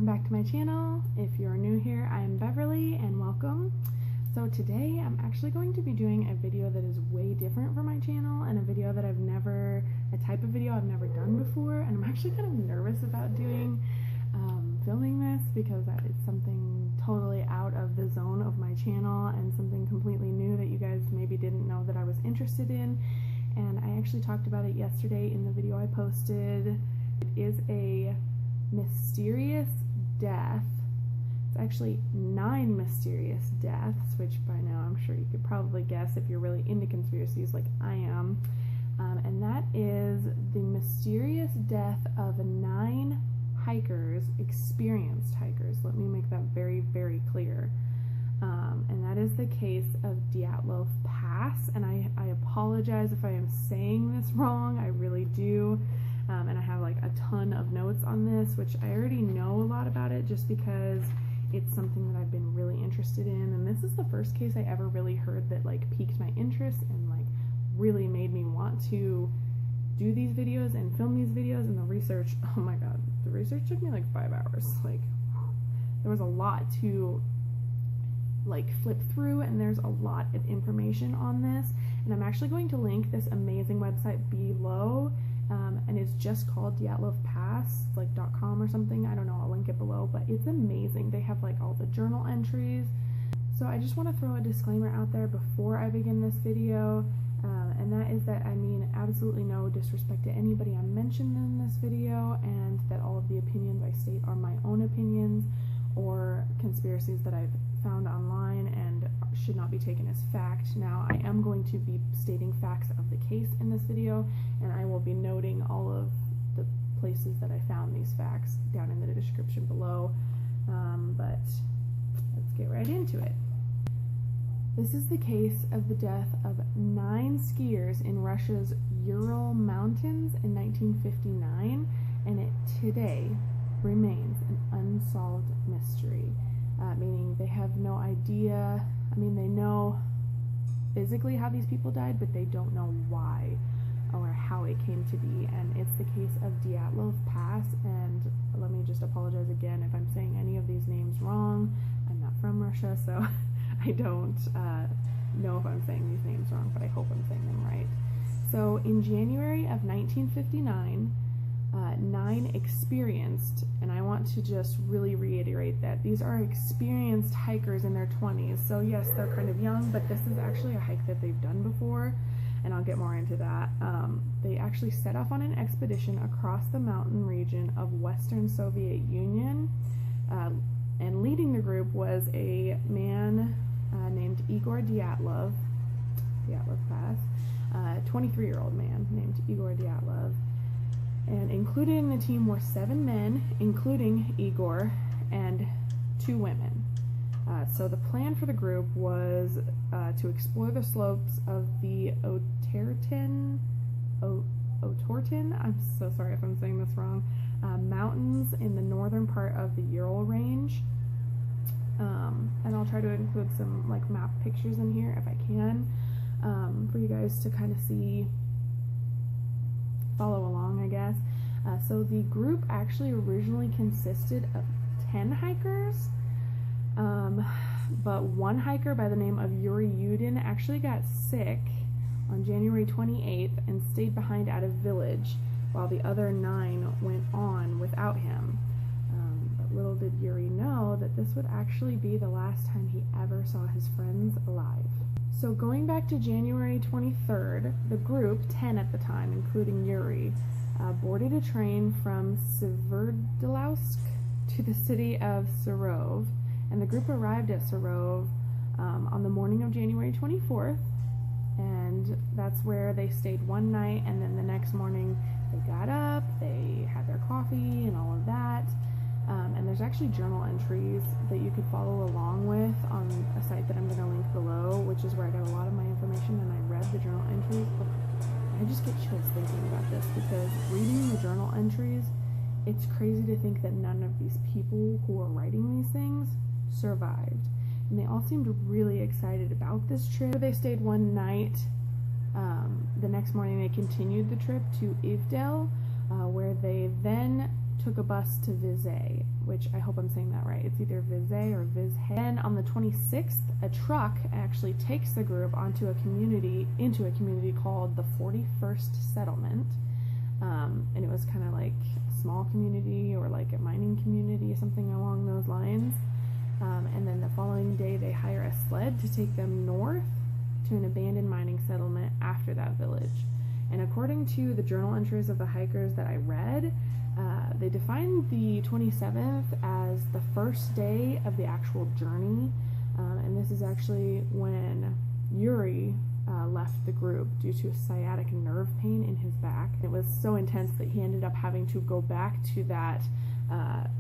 Welcome back to my channel. If you're new here, I'm Beverly and welcome. So today I'm actually going to be doing a video that is way different for my channel and a type of video I've never done before, and I'm actually kind of nervous about filming this because it's something totally out of the zone of my channel and something completely new that you guys maybe didn't know that I was interested in. And I actually talked about it yesterday in the video I posted. It is a mysterious death. It's actually 9 mysterious deaths, which by now I'm sure you could probably guess if you're really into conspiracies like I am. And that is the mysterious death of 9 hikers, experienced hikers. Let me make that very, very clear. And that is the case of Dyatlov Pass. And I apologize if I am saying this wrong. I really do. And I have like a ton of notes on this, which I already know a lot about it just because it's something that I've been really interested in. And this is the first case I ever really heard that like piqued my interest and like really made me want to do these videos and film these videos. And the research, oh my god, the research took me like 5 hours. Like, there was a lot to like flip through, and there's a lot of information on this, and I'm actually going to link this amazing website below, and it's just called Dyatlov Pass, like .com or something. I don't know, I'll link it below, but it's amazing. They have like all the journal entries. So I just want to throw a disclaimer out there before I begin this video, and that is that I mean absolutely no disrespect to anybody I mentioned in this video, and that all of the opinions I state are my own opinions or conspiracies that I've found online and should not be taken as fact. Now, I am going to be stating facts of the case in this video, and I will be noting all of the places that I found these facts down in the description below, but let's get right into it. This is the case of the death of 9 skiers in Russia's Ural Mountains in 1959, and it today remains an unsolved mystery, meaning they have no idea. I mean, they know physically how these people died, but they don't know why or how it came to be. And it's the case of Dyatlov Pass, and let me just apologize again if I'm saying any of these names wrong. I'm not from Russia, so I don't know if I'm saying these names wrong, but I hope I'm saying them right. So in January of 1959, 9 experienced, and I want to just really reiterate that these are experienced hikers in their 20s. So yes, they're kind of young, but this is actually a hike that they've done before, and I'll get more into that. They actually set off on an expedition across the mountain region of Western Soviet Union, and leading the group was a man named Igor Dyatlov Pass, a 23-year-old man named Igor Dyatlov. And included in the team were 7 men, including Igor, and 2 women. So the plan for the group was to explore the slopes of the Otorten, I'm so sorry if I'm saying this wrong, mountains in the northern part of the Ural range. And I'll try to include some like map pictures in here if I can, for you guys to kind of follow along, I guess. So the group actually originally consisted of 10 hikers, but one hiker by the name of Yuri Yudin actually got sick on January 28th and stayed behind at a village, while the other 9 went on without him. But little did Yuri know that this would actually be the last time he ever saw his friends alive. So going back to January 23rd, the group, 10 at the time, including Yuri, boarded a train from Sverdlovsk to the city of Sarov, and the group arrived at Sarov on the morning of January 24th, and that's where they stayed one night, and then the next morning they got up, they had their coffee and all of that. And there's actually journal entries that you could follow along with on a site that I'm going to link below, which is where I got a lot of my information, and I read the journal entries. I just get chills thinking about this, because reading the journal entries, it's crazy to think that none of these people who were writing these things survived. And they all seemed really excited about this trip. They stayed one night. The next morning they continued the trip to Ivdel, where they then took a bus to Vizay, which I hope I'm saying that right. It's either Vizay or Vizhay. Then on the 26th, a truck actually takes the group into a community called the 41st Settlement. And it was kind of like a small community or like a mining community, something along those lines. And then the following day they hire a sled to take them north to an abandoned mining settlement after that village. And according to the journal entries of the hikers that I read, they defined the 27th as the first day of the actual journey. And this is actually when Yuri left the group due to a sciatic nerve pain in his back. It was so intense that he ended up having to go back to that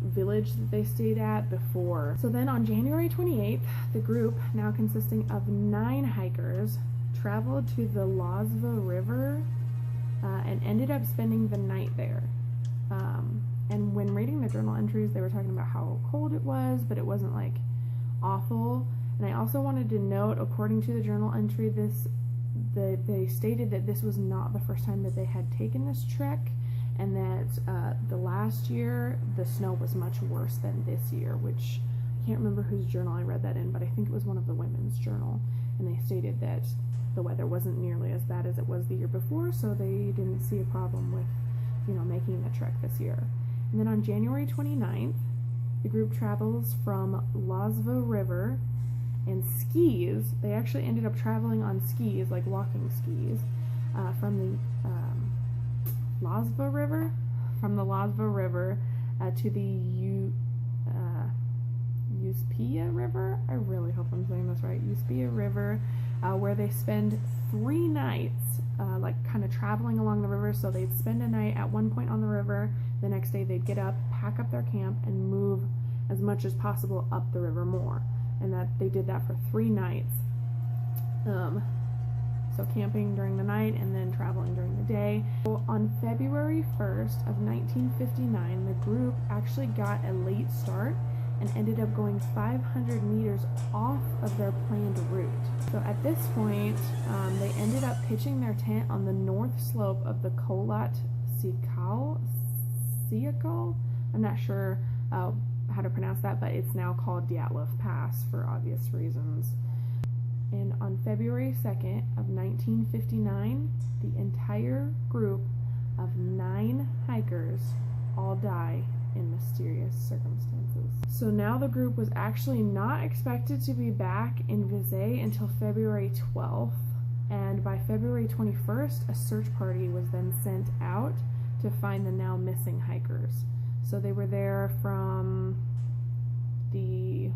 village that they stayed at before. So then on January 28th, the group, now consisting of 9 hikers, traveled to the Lozva River and ended up spending the night there. And when reading the journal entries, they were talking about how cold it was, but it wasn't like awful. And I also wanted to note, according to the journal entry, they stated that this was not the first time that they had taken this trek, and that the last year the snow was much worse than this year, which I can't remember whose journal I read that in, but I think it was one of the women's journal, and they stated that the weather wasn't nearly as bad as it was the year before, so they didn't see a problem with, making the trek this year. And then on January 29th, the group travels from Lozva River and skis. They actually ended up traveling on skis, like walking skis, from the Lozva River, to the Uspia River. I really hope I'm saying this right. Uspia River, where they spend 3 nights, like kind of traveling along the river. So they'd spend a night at one point on the river. The next day they'd get up, pack up their camp, and move as much as possible up the river more. And that they did that for 3 nights. So camping during the night and then traveling during the day. So on February 1st of 1959, the group actually got a late start and ended up going 500 meters off of their planned route. So at this point, they ended up pitching their tent on the north slope of the Kholat Syakal. I'm not sure how to pronounce that, but it's now called Dyatlov Pass for obvious reasons. And on February 2nd of 1959, the entire group of 9 hikers all die in mysterious circumstances. So now the group was actually not expected to be back in Vizay until February 12th, and by February 21st, a search party was then sent out to find the now missing hikers. So they were there from the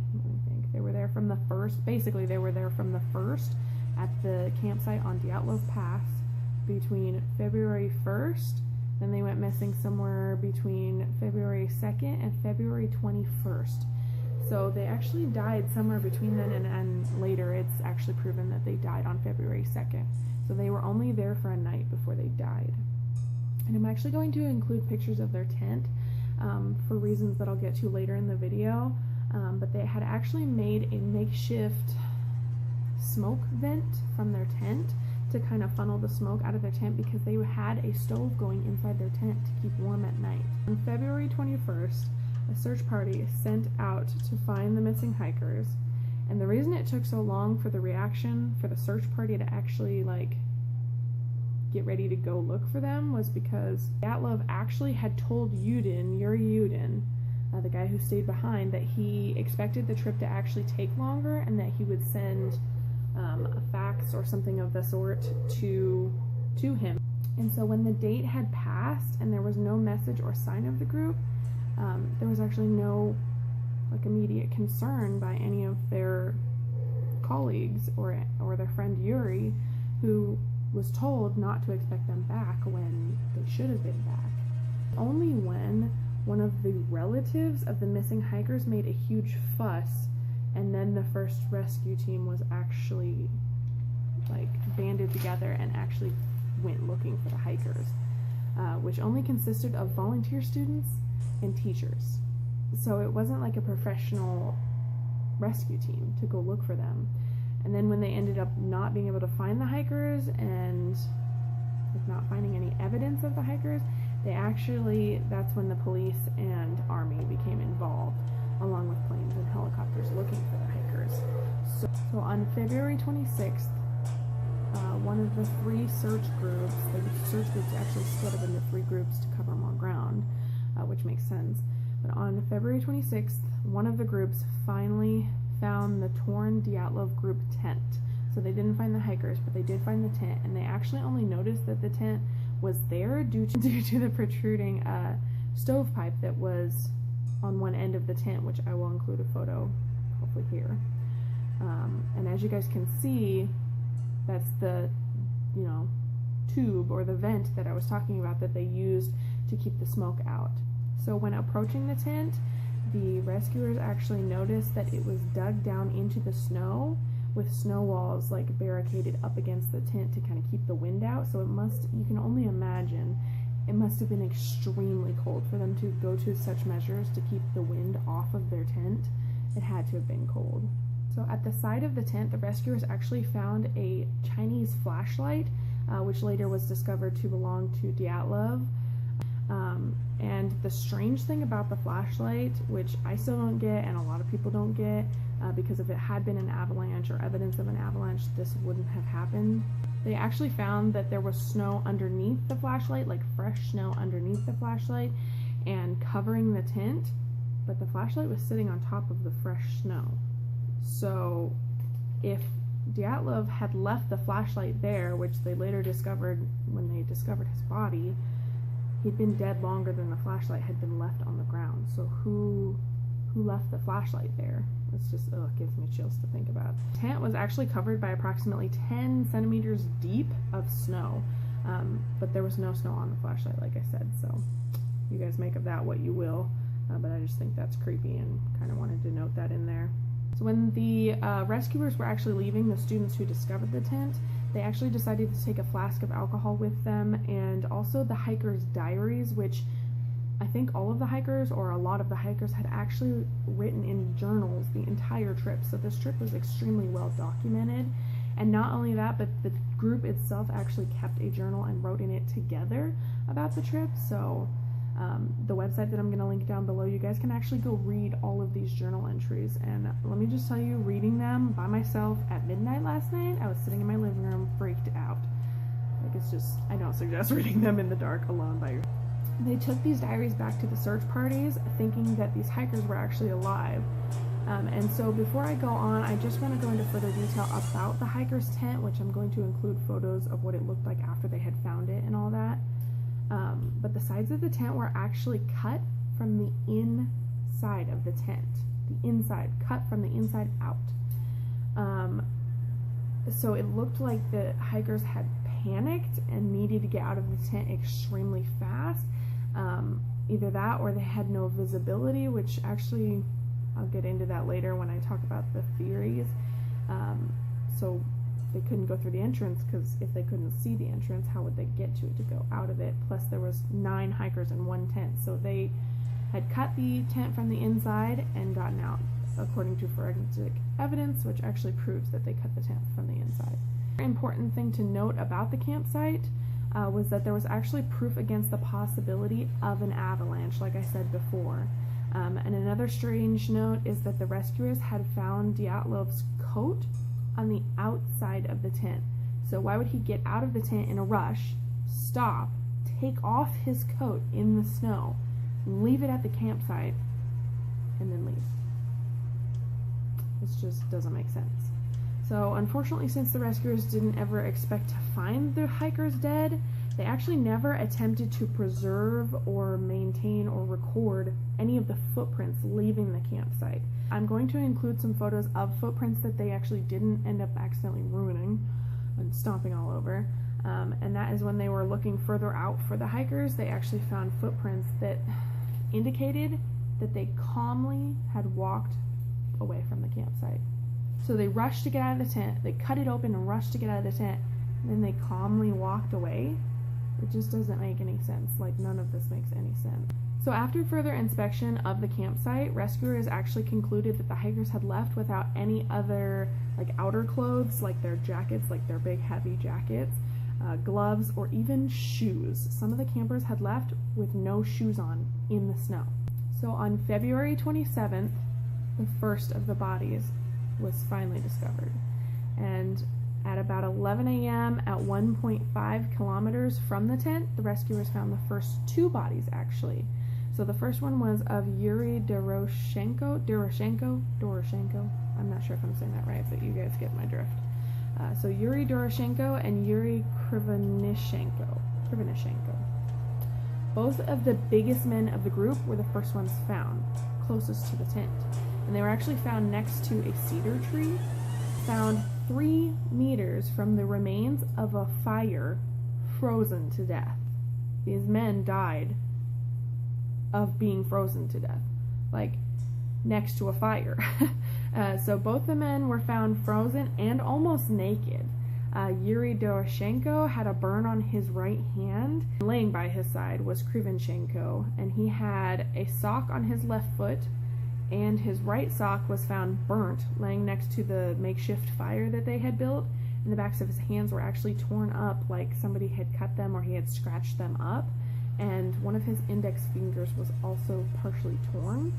1st at the campsite on Dyatlov Pass between February 1st, then they went missing somewhere between February 2nd and February 21st. So they actually died somewhere between then and later it's actually proven that they died on February 2nd. So they were only there for a night before they died. And I'm actually going to include pictures of their tent for reasons that I'll get to later in the video. But they had actually made a makeshift smoke vent from their tent to kind of funnel the smoke out of their tent because they had a stove going inside their tent to keep warm at night. On February 21st, a search party is sent out to find the missing hikers, and the reason it took so long for the reaction for the search party to actually get ready to go look for them was because Dyatlov actually had told Yuri Yudin, the guy who stayed behind, that he expected the trip to actually take longer and that he would send a fax or something of the sort to him. And so when the date had passed and there was no message or sign of the group, there was actually no immediate concern by any of their colleagues or their friend Yuri, who was told not to expect them back when they should have been back. Only when one of the relatives of the missing hikers made a huge fuss, and then the first rescue team was actually banded together and actually went looking for the hikers, which only consisted of volunteer students and teachers. So it wasn't like a professional rescue team to go look for them. And then when they ended up not being able to find the hikers and not finding any evidence of the hikers, That's when the police and army became involved, along with planes and helicopters looking for the hikers. So on February 26th, one of the three search groups, the search groups actually split up into three groups to cover more ground, which makes sense. But on February 26th, one of the groups finally found the torn Dyatlov group tent. So they didn't find the hikers, but they did find the tent, and they actually only noticed that the tent was there due to the protruding stovepipe that was on one end of the tent, which I will include a photo hopefully here. And as you guys can see, that's the tube or the vent that I was talking about that they used to keep the smoke out. So when approaching the tent, the rescuers actually noticed that it was dug down into the snow with snow walls like barricaded up against the tent to kind of keep the wind out. So you can only imagine, it must have been extremely cold for them to go to such measures to keep the wind off of their tent. It had to have been cold. So at the side of the tent, the rescuers actually found a Chinese flashlight, which later was discovered to belong to Dyatlov. And the strange thing about the flashlight, which I still don't get and a lot of people don't get, because if it had been an avalanche or evidence of an avalanche, this wouldn't have happened. They actually found that there was snow underneath the flashlight, like fresh snow underneath the flashlight and covering the tent, but the flashlight was sitting on top of the fresh snow. So if Dyatlov had left the flashlight there, which they later discovered when they discovered his body, he'd been dead longer than the flashlight had been left on the ground. So who left the flashlight there? It's just, it gives me chills to think about. The tent was actually covered by approximately 10 centimeters deep of snow, but there was no snow on the flashlight, like I said, so you guys make of that what you will, but I just think that's creepy and kind of wanted to note that in there. So when the rescuers were actually leaving, the students who discovered the tent, they actually decided to take a flask of alcohol with them, and also the hikers' diaries, which I think all of the hikers, or a lot of the hikers, had actually written in journals the entire trip. So this trip was extremely well documented. And not only that, but the group itself actually kept a journal and wrote in it together about the trip. So the website that I'm going to link down below, you guys can actually go read all of these journal entries. And let me just tell you, reading them by myself at midnight last night, I was sitting in my living room freaked out. Like, it's just, I don't suggest reading them in the dark alone by yourself. They took these diaries back to the search parties thinking that these hikers were actually alive. And so before I go on, I just want to go into further detail about the hikers' tent, which I'm going to include photos of what it looked like after they had found it and all that. But the sides of the tent were actually cut from the inside of the tent. The inside, cut from the inside out. So it looked like the hikers had panicked and needed to get out of the tent extremely fast. Either that or they had no visibility, which actually I'll get into that later when I talk about the theories. So they couldn't go through the entrance, because if they couldn't see the entrance, how would they get to it to go out of it? Plus there was 9 hikers in one tent, so they had cut the tent from the inside and gotten out, according to forensic evidence, which actually proves that they cut the tent from the inside. Important thing to note about the campsite was that there was actually proof against the possibility of an avalanche, like I said before. And another strange note is that the rescuers had found Dyatlov's coat on the outside of the tent. So why would he get out of the tent in a rush, stop, take off his coat in the snow, leave it at the campsite, and then leave? This just doesn't make sense. So unfortunately, since the rescuers didn't ever expect to find the hikers dead, they actually never attempted to preserve or maintain or record any of the footprints leaving the campsite. I'm going to include some photos of footprints that they actually didn't end up accidentally ruining and stomping all over. And that is when they were looking further out for the hikers, they actually found footprints that indicated that they calmly had walked away from the campsite. So they rushed to get out of the tent, they cut it open and rushed to get out of the tent, and then they calmly walked away. It just doesn't make any sense. Like, none of this makes any sense. So after further inspection of the campsite, rescuers actually concluded that the hikers had left without any other, like, outer clothes, like their jackets, like their big heavy jackets. gloves, or even shoes. Some of the campers had left with no shoes on in the snow. So on February 27th, the first of the bodies was finally discovered. And at about 11 a.m. at 1.5 kilometers from the tent, the rescuers found the first two bodies actually. So the first one was of Yuri Doroshenko. I'm not sure if I'm saying that right, but you guys get my drift. So Yuri Doroshenko and Yuri Krivonishenko. Both of the biggest men of the group were the first ones found, closest to the tent. And they were actually found next to a cedar tree, found 3 meters from the remains of a fire, frozen to death. These men died of being frozen to death, like next to a fire. So both the men were found frozen and almost naked. Yuri Doroshenko had a burn on his right hand. Laying by his side was Krivonishenko, and he had a sock on his left foot, and his right sock was found burnt, laying next to the makeshift fire that they had built, and the backs of his hands were actually torn up like somebody had cut them or he had scratched them up, and one of his index fingers was also partially torn.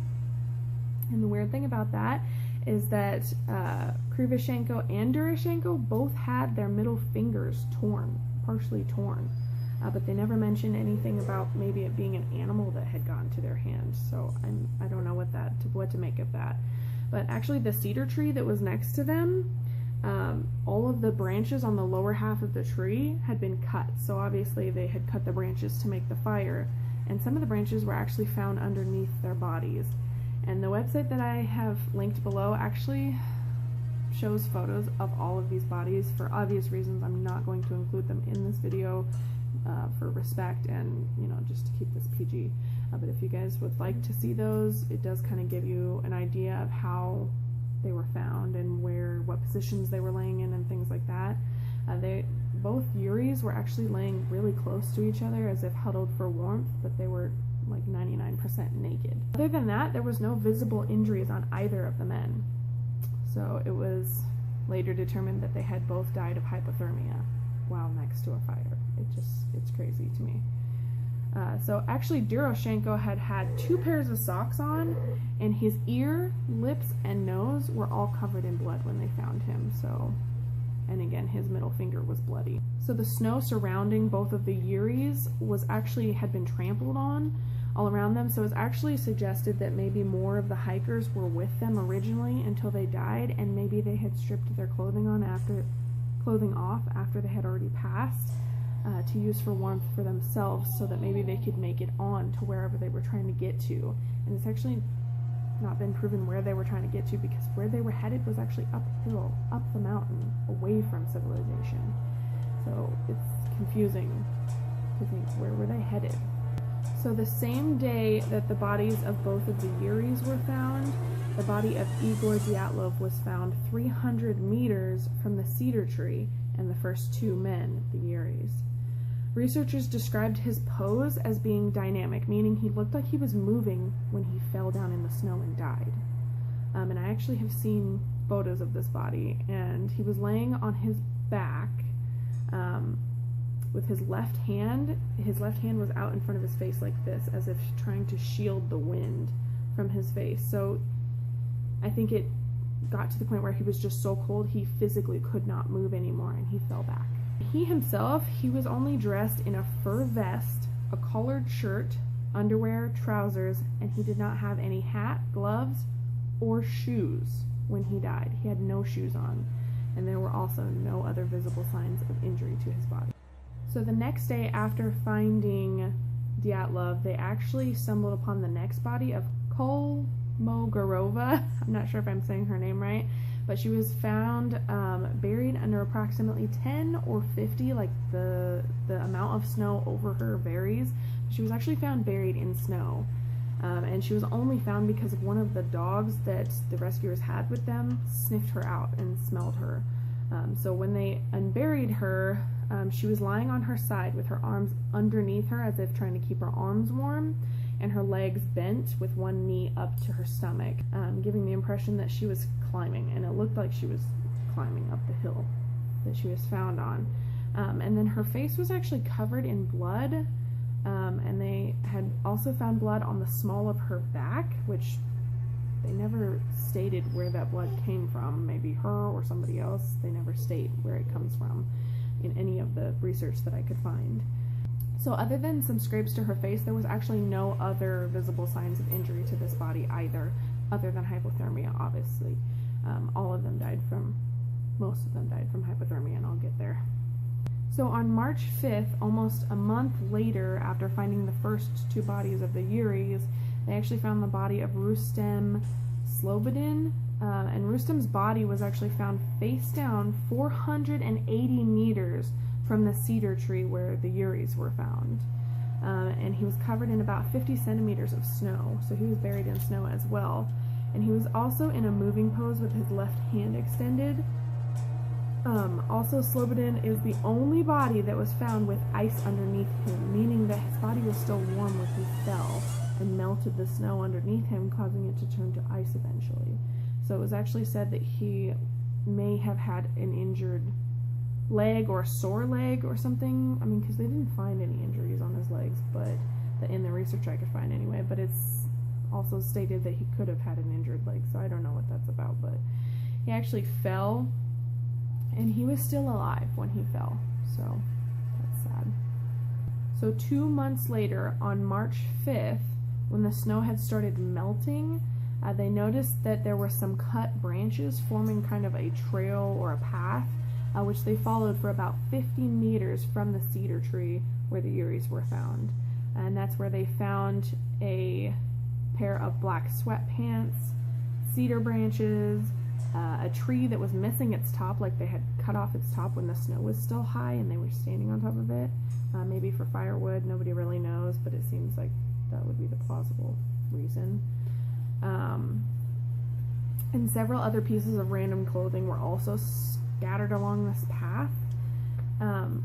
And the weird thing about that is that Krivonishenko and Doroshenko both had their middle fingers torn, partially torn, but they never mentioned anything about maybe it being an animal that had gotten to their hands. So I don't know what to make of that. But actually, the cedar tree that was next to them, all of the branches on the lower half of the tree had been cut. So obviously they had cut the branches to make the fire, and some of the branches were actually found underneath their bodies. And the website that I have linked below actually shows photos of all of these bodies. For obvious reasons, I'm not going to include them in this video for respect and, you know, just to keep this PG. But if you guys would like to see those, it does kind of give you an idea of how they were found and what positions they were laying in and things like that. Both Yuris were actually laying really close to each other as if huddled for warmth, but they were like 99% naked. Other than that, there was no visible injuries on either of the men. So it was later determined that they had both died of hypothermia while next to a fire. It's crazy to me. So actually Doroshenko had 2 pairs of socks on, and his ear, lips, and nose were all covered in blood when they found him. So, and again, his middle finger was bloody. So the snow surrounding both of the Yuris had been trampled on all around them, so it's actually suggested that maybe more of the hikers were with them originally until they died, and maybe they had stripped their clothing off after they had already passed to use for warmth for themselves, so that maybe they could make it on to wherever they were trying to get to. And it's actually not been proven where they were trying to get to, because where they were headed was actually uphill, up the mountain, away from civilization. So it's confusing to think, where were they headed? So the same day that the bodies of both of the Yuris were found, the body of Igor Dyatlov was found 300 meters from the cedar tree and the first 2 men, the Yuris. Researchers described his pose as being dynamic, meaning he looked like he was moving when he fell down in the snow and died. And I actually have seen photos of this body, and he was laying on his back with his left hand. His left hand was out in front of his face like this, as if trying to shield the wind from his face. So I think it got to the point where he was just so cold he physically could not move anymore, and he fell back. He himself, he was only dressed in a fur vest, a collared shirt, underwear, trousers, and he did not have any hat, gloves, or shoes when he died. He had no shoes on, and there were also no other visible signs of injury to his body. So the next day after finding Dyatlov, they actually stumbled upon the next body of Kolmogorova. I'm not sure if I'm saying her name right, but she was found buried under approximately 10 or 50, like the amount of snow over her varies. She was actually found buried in snow, and she was only found because of one of the dogs that the rescuers had with them sniffed her out and smelled her. So when they unburied her, she was lying on her side with her arms underneath her as if trying to keep her arms warm, and her legs bent with one knee up to her stomach, giving the impression that she was climbing, and it looked like she was climbing up the hill that she was found on. And then her face was actually covered in blood, and they had also found blood on the small of her back, which they never stated where that blood came from. Maybe her or somebody else. They never state where it comes from in any of the research that I could find. So other than some scrapes to her face, there was actually no other visible signs of injury to this body either, other than hypothermia, obviously. Most of them died from hypothermia, and I'll get there. So on March 5th, almost a month later after finding the first two bodies of the Yuris, they actually found the body of Rustem Slobodin, and Rustem's body was actually found face down 480 meters from the cedar tree where the Yuris were found. And he was covered in about 50 centimeters of snow, so he was buried in snow as well. And he was also in a moving pose with his left hand extended. Also, Slobodin is the only body that was found with ice underneath him, meaning that his body was still warm when he fell and melted the snow underneath him, causing it to turn to ice eventually. So it was actually said that he may have had an injured leg or a sore leg or something. I mean, because they didn't find any injuries on his legs, but in the research I could find anyway, but it's also stated that he could have had an injured leg, so I don't know what that's about. But he actually fell, and he was still alive when he fell, so that's sad. So 2 months later, on March 5th, when the snow had started melting, they noticed that there were some cut branches forming kind of a trail or a path, which they followed for about 50 meters from the cedar tree where the Yuris were found. And that's where they found a pair of black sweatpants, cedar branches, a tree that was missing its top, like they had cut off its top when the snow was still high and they were standing on top of it, maybe for firewood. Nobody really knows, but it seems like that would be the plausible reason. And several other pieces of random clothing were also scattered along this path.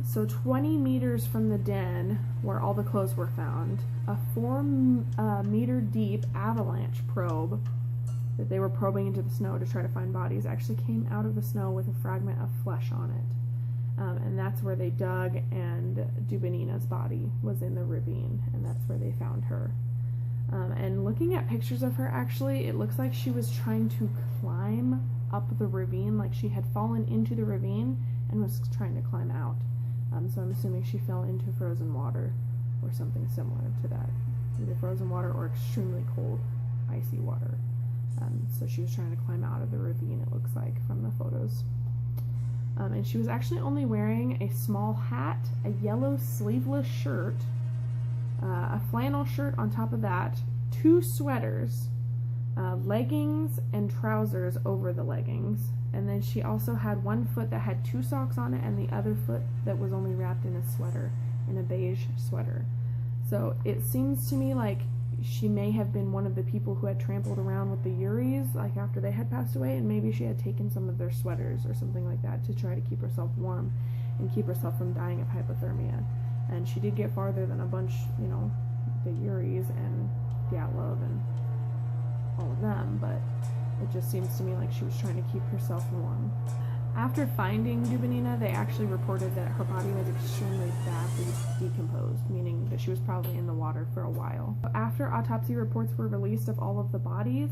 So 20 meters from the den where all the clothes were found, a 4-meter deep avalanche probe that they were probing into the snow to try to find bodies actually came out of the snow with a fragment of flesh on it. And that's where they dug, and Dubinina's body was in the ravine, and that's where they found her. And looking at pictures of her, actually, it looks like she was trying to climb up the ravine, like she had fallen into the ravine and was trying to climb out. So I'm assuming she fell into frozen water or something similar to that. Either frozen water or extremely cold, icy water. So she was trying to climb out of the ravine, it looks like, from the photos. And she was actually only wearing a small hat, a yellow sleeveless shirt, a flannel shirt on top of that, 2 sweaters, leggings and trousers over the leggings, and then she also had one foot that had 2 socks on it and the other foot that was only wrapped in a sweater, in a beige sweater. So it seems to me like she may have been one of the people who had trampled around with the Yuris, like after they had passed away, and maybe she had taken some of their sweaters or something like that to try to keep herself warm and keep herself from dying of hypothermia. And she did get farther than a bunch, you know, the Yuris and Dyatlov and all of them, but it just seems to me like she was trying to keep herself warm. After finding Dubinina, they actually reported that her body was extremely badly decomposed, meaning that she was probably in the water for a while. After autopsy reports were released of all of the bodies,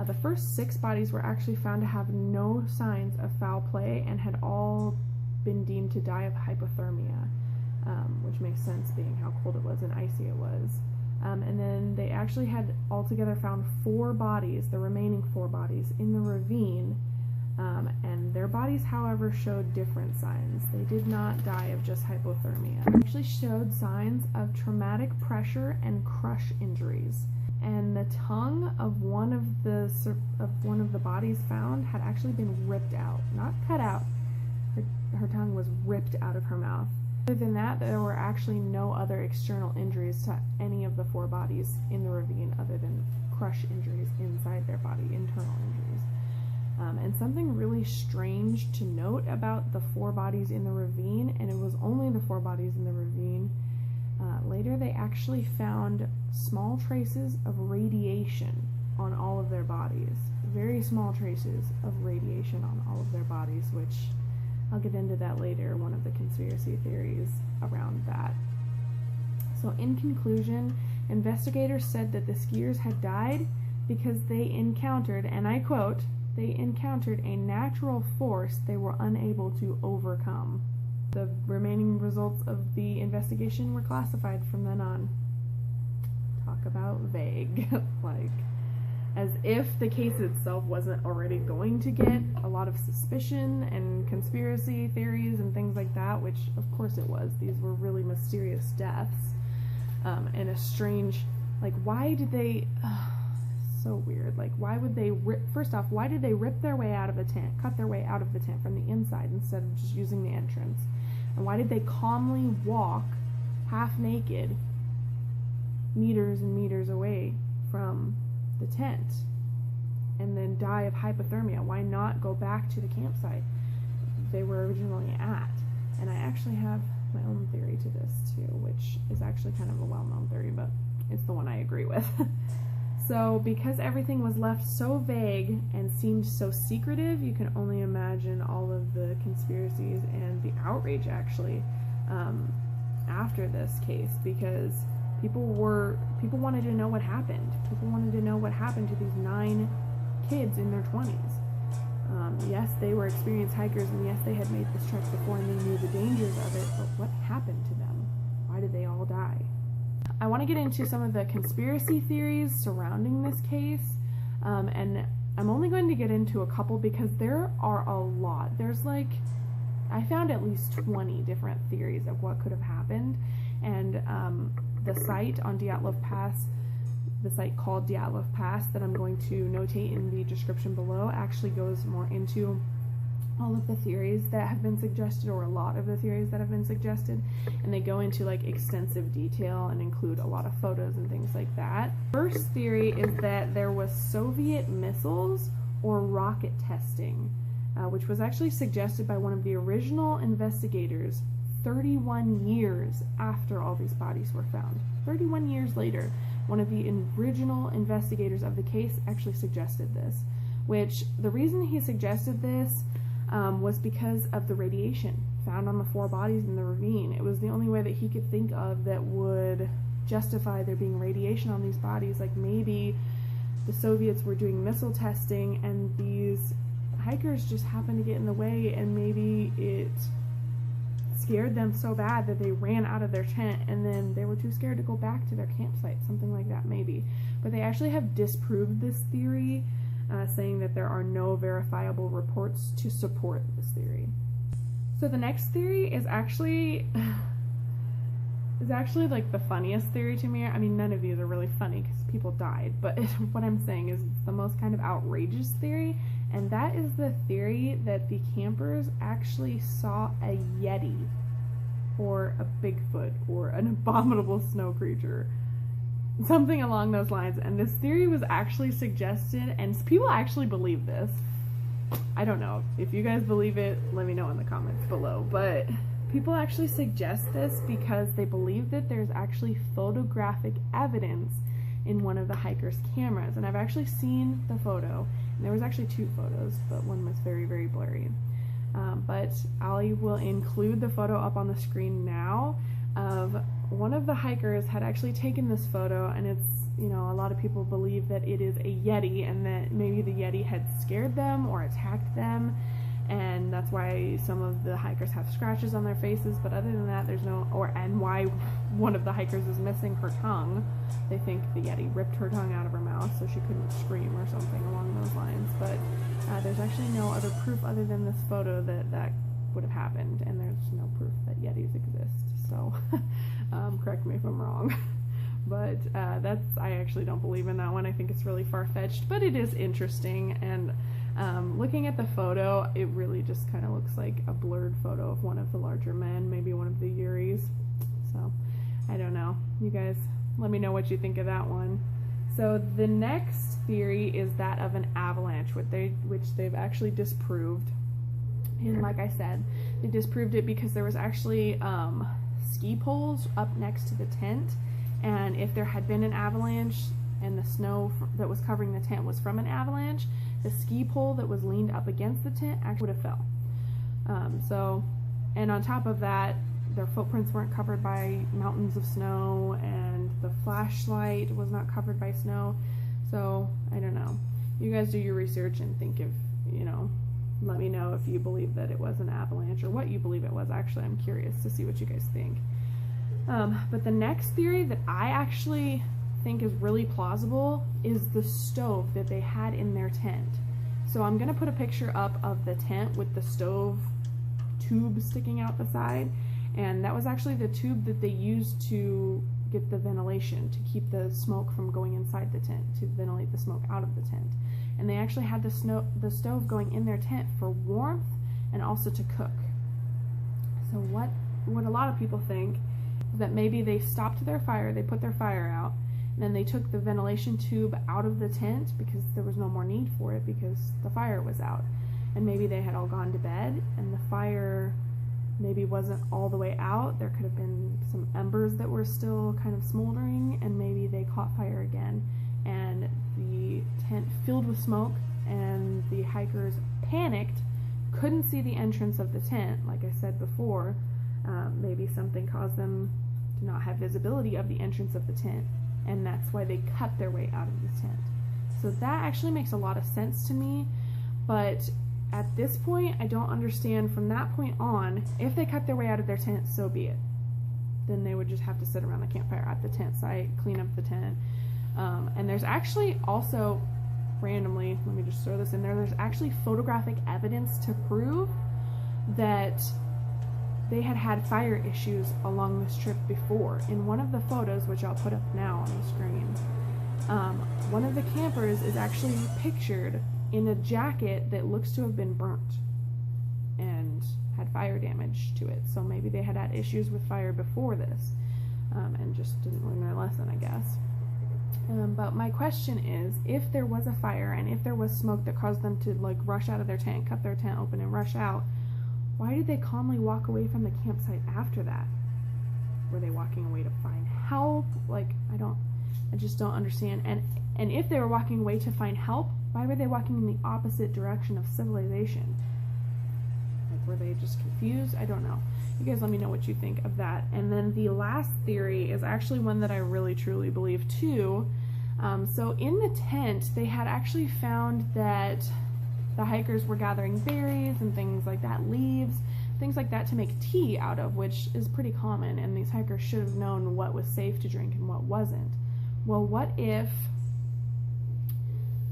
the first 6 bodies were actually found to have no signs of foul play and had all been deemed to die of hypothermia, which makes sense being how cold it was and icy it was. And then they actually had altogether found 4 bodies, the remaining 4 bodies, in the ravine. And their bodies, however, showed different signs. They did not die of just hypothermia. They actually showed signs of traumatic pressure and crush injuries. And the tongue of one of the bodies found had actually been ripped out, not cut out. Her tongue was ripped out of her mouth. Other than that, there were actually no other external injuries to any of the 4 bodies in the ravine other than crush injuries inside their body, internal injuries. And something really strange to note about the 4 bodies in the ravine, and it was only the 4 bodies in the ravine, later they actually found small traces of radiation on all of their bodies. Very small traces of radiation on all of their bodies, which I'll get into that later, one of the conspiracy theories around that. So in conclusion, investigators said that the skiers had died because they encountered, and I quote, they encountered a natural force they were unable to overcome. The remaining results of the investigation were classified from then on. Talk about vague. Like, as if the case itself wasn't already going to get a lot of suspicion and conspiracy theories and things like that, which of course it was. These were really mysterious deaths, and a strange, like, why did they, so weird, like, why would they first off, why did they rip their way out of the tent, cut their way out of the tent from the inside instead of just using the entrance? And why did they calmly walk half naked meters and meters away from the tent and then die of hypothermia? Why not go back to the campsite they were originally at? And I actually have my own theory to this too, which is actually kind of a well-known theory, but it's the one I agree with. So because everything was left so vague and seemed so secretive, you can only imagine all of the conspiracies and the outrage actually after this case, because people wanted to know what happened. People wanted to know what happened to these 9 kids in their 20s. Yes, they were experienced hikers, and yes, they had made this trek before and they knew the dangers of it, but what happened to them? Why did they all die? I want to get into some of the conspiracy theories surrounding this case, and I'm only going to get into a couple because there are a lot. There's like, I found at least 20 different theories of what could have happened, and the site on Dyatlov Pass, the site called Dyatlov Pass that I'm going to notate in the description below, actually goes more into all of the theories that have been suggested, or a lot of the theories that have been suggested, and they go into like extensive detail and include a lot of photos and things like that. First theory is that there was Soviet missiles or rocket testing, which was actually suggested by one of the original investigators 31 years after all these bodies were found. 31 years later, one of the original investigators of the case actually suggested this, which the reason he suggested this was because of the radiation found on the 4 bodies in the ravine. It was the only way that he could think of that would justify there being radiation on these bodies. Like, maybe the Soviets were doing missile testing and these hikers just happened to get in the way, and maybe it scared them so bad that they ran out of their tent and then they were too scared to go back to their campsite, something like that maybe. But they actually have disproved this theory, saying that there are no verifiable reports to support this theory. So the next theory is actually like the funniest theory to me. I mean, none of these are really funny because people died, but what I'm saying is it's the most kind of outrageous theory, and that is the theory that the campers actually saw a Yeti or a Bigfoot or an abominable snow creature. Something along those lines. And this theory was actually suggested, and people actually believe this. I don't know. If you guys believe it, let me know in the comments below. But people actually suggest this because they believe that there's actually photographic evidence in one of the hikers' cameras. And I've actually seen the photo. And there was actually 2 photos, but one was very, very blurry. But I will include the photo up on the screen now of one of the hikers had actually taken this photo, and it's, you know, a lot of people believe that it is a Yeti and that maybe the Yeti had scared them or attacked them, and that's why some of the hikers have scratches on their faces. But other than that, there's no, and why one of the hikers is missing her tongue. They think the Yeti ripped her tongue out of her mouth so she couldn't scream or something along those lines. But there's actually no other proof other than this photo that would have happened, and there's no proof that Yetis exist. So correct me if I'm wrong. But I actually don't believe in that one. I think it's really far-fetched, but it is interesting. And looking at the photo, it really just kind of looks like a blurred photo of one of the larger men, maybe one of the Yuris. So I don't know. You guys let me know what you think of that one. So the next theory is that of an avalanche, which they've actually disproved. And like I said, they disproved it because there was actually ski poles up next to the tent, and if there had been an avalanche and the snow that was covering the tent was from an avalanche, the ski pole that was leaned up against the tent actually would have fell. And on top of that, their footprints weren't covered by mountains of snow, and the flashlight was not covered by snow. So I don't know. You guys do your research and think if, you know, let me know if you believe that it was an avalanche or what you believe it was. Actually, I'm curious to see what you guys think. But the next theory that I actually think is really plausible is the stove that they had in their tent. So I'm gonna put a picture up of the tent with the stove tube sticking out the side, and that was actually the tube that they used to get the ventilation, to keep the smoke from going inside the tent, to ventilate the smoke out of the tent. And they actually had the stove going in their tent for warmth and also to cook. So what a lot of people think is that maybe they stopped their fire, they put their fire out, and then they took the ventilation tube out of the tent because there was no more need for it because the fire was out. And maybe they had all gone to bed and the fire maybe wasn't all the way out. There could have been some embers that were still kind of smoldering, and maybe they caught fire again, and the tent filled with smoke, and the hikers panicked, couldn't see the entrance of the tent, like I said before. Maybe something caused them to not have visibility of the entrance of the tent, and that's why they cut their way out of the tent. So that actually makes a lot of sense to me, but at this point, I don't understand from that point on, if they cut their way out of their tent, so be it. Then they would just have to sit around the campfire at the tent site, clean up the tent. And there's actually also, randomly, let me just throw this in there, there's actually photographic evidence to prove that they had had fire issues along this trip before. In one of the photos, which I'll put up now on the screen, one of the campers is actually pictured in a jacket that looks to have been burnt and had fire damage to it. So maybe they had had issues with fire before this, and just didn't learn their lesson, I guess. But my question is, if there was a fire and if there was smoke that caused them to like rush out of their tent, cut their tent open and rush out, why did they calmly walk away from the campsite after that? Were they walking away to find help? Like, I just don't understand. And if they were walking away to find help, why were they walking in the opposite direction of civilization? Like, were they just confused? I don't know. You guys let me know what you think of that. And then the last theory is actually one that I really truly believe too. So in the tent, they had actually found that the hikers were gathering berries and things like that, leaves, things like that to make tea out of, which is pretty common, and these hikers should have known what was safe to drink and what wasn't. Well, what if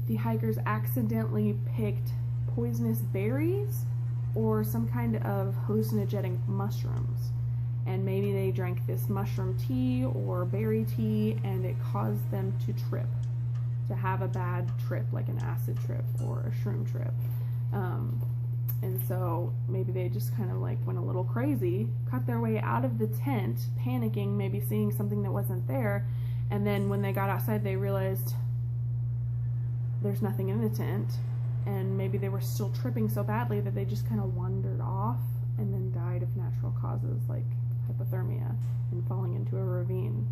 the hikers accidentally picked poisonous berries or some kind of hallucinogenic mushrooms, and maybe they drank this mushroom tea or berry tea and it caused them to trip, to have a bad trip, like an acid trip or a shroom trip. And so maybe they just kind of like went a little crazy, cut their way out of the tent, panicking, maybe seeing something that wasn't there, and then when they got outside they realized there's nothing in the tent, and maybe they were still tripping so badly that they just kind of wandered off and then died of natural causes like hypothermia and falling into a ravine.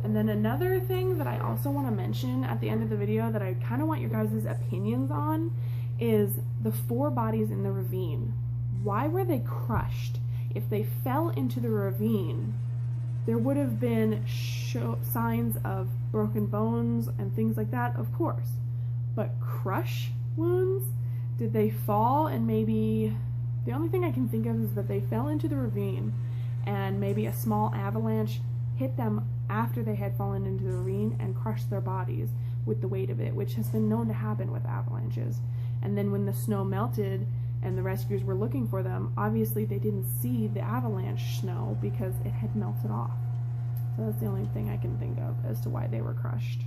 And then another thing that I also want to mention at the end of the video that I kind of want your guys' opinions on is the 4 bodies in the ravine. Why were they crushed? If they fell into the ravine, there would have been signs of broken bones and things like that, of course. But crush wounds? Did they fall and maybe... The only thing I can think of is that they fell into the ravine and maybe a small avalanche hit them after they had fallen into the ravine and crushed their bodies with the weight of it, which has been known to happen with avalanches. And then when the snow melted and the rescuers were looking for them, obviously they didn't see the avalanche snow because it had melted off. So that's the only thing I can think of as to why they were crushed.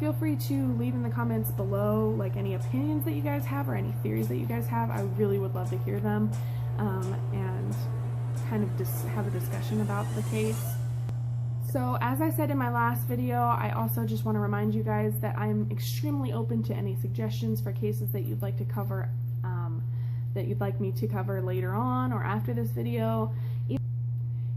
Feel free to leave in the comments below like any opinions that you guys have or any theories that you guys have. I really would love to hear them, and kind of just have a discussion about the case. So as I said in my last video, I also just want to remind you guys that I'm extremely open to any suggestions for cases that you'd like to cover, that you'd like me to cover later on or after this video.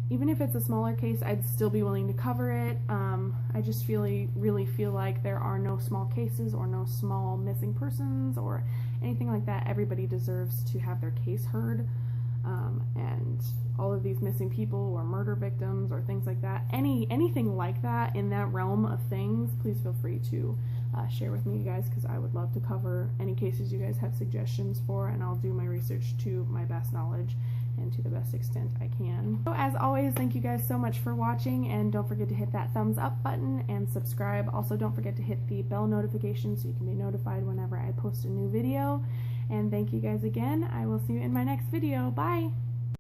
even if it's a smaller case, I'd still be willing to cover it. I just really feel like there are no small cases or no small missing persons or anything like that. Everybody deserves to have their case heard, and all of these missing people or murder victims or things like that, anything like that in that realm of things, please feel free to share with me, you guys, because I would love to cover any cases you guys have suggestions for, and I'll do my research to my best knowledge and to the best extent I can. So as always, thank you guys so much for watching, and don't forget to hit that thumbs up button and subscribe. Also, don't forget to hit the bell notification so you can be notified whenever I post a new video. And thank you guys again. I will see you in my next video. Bye!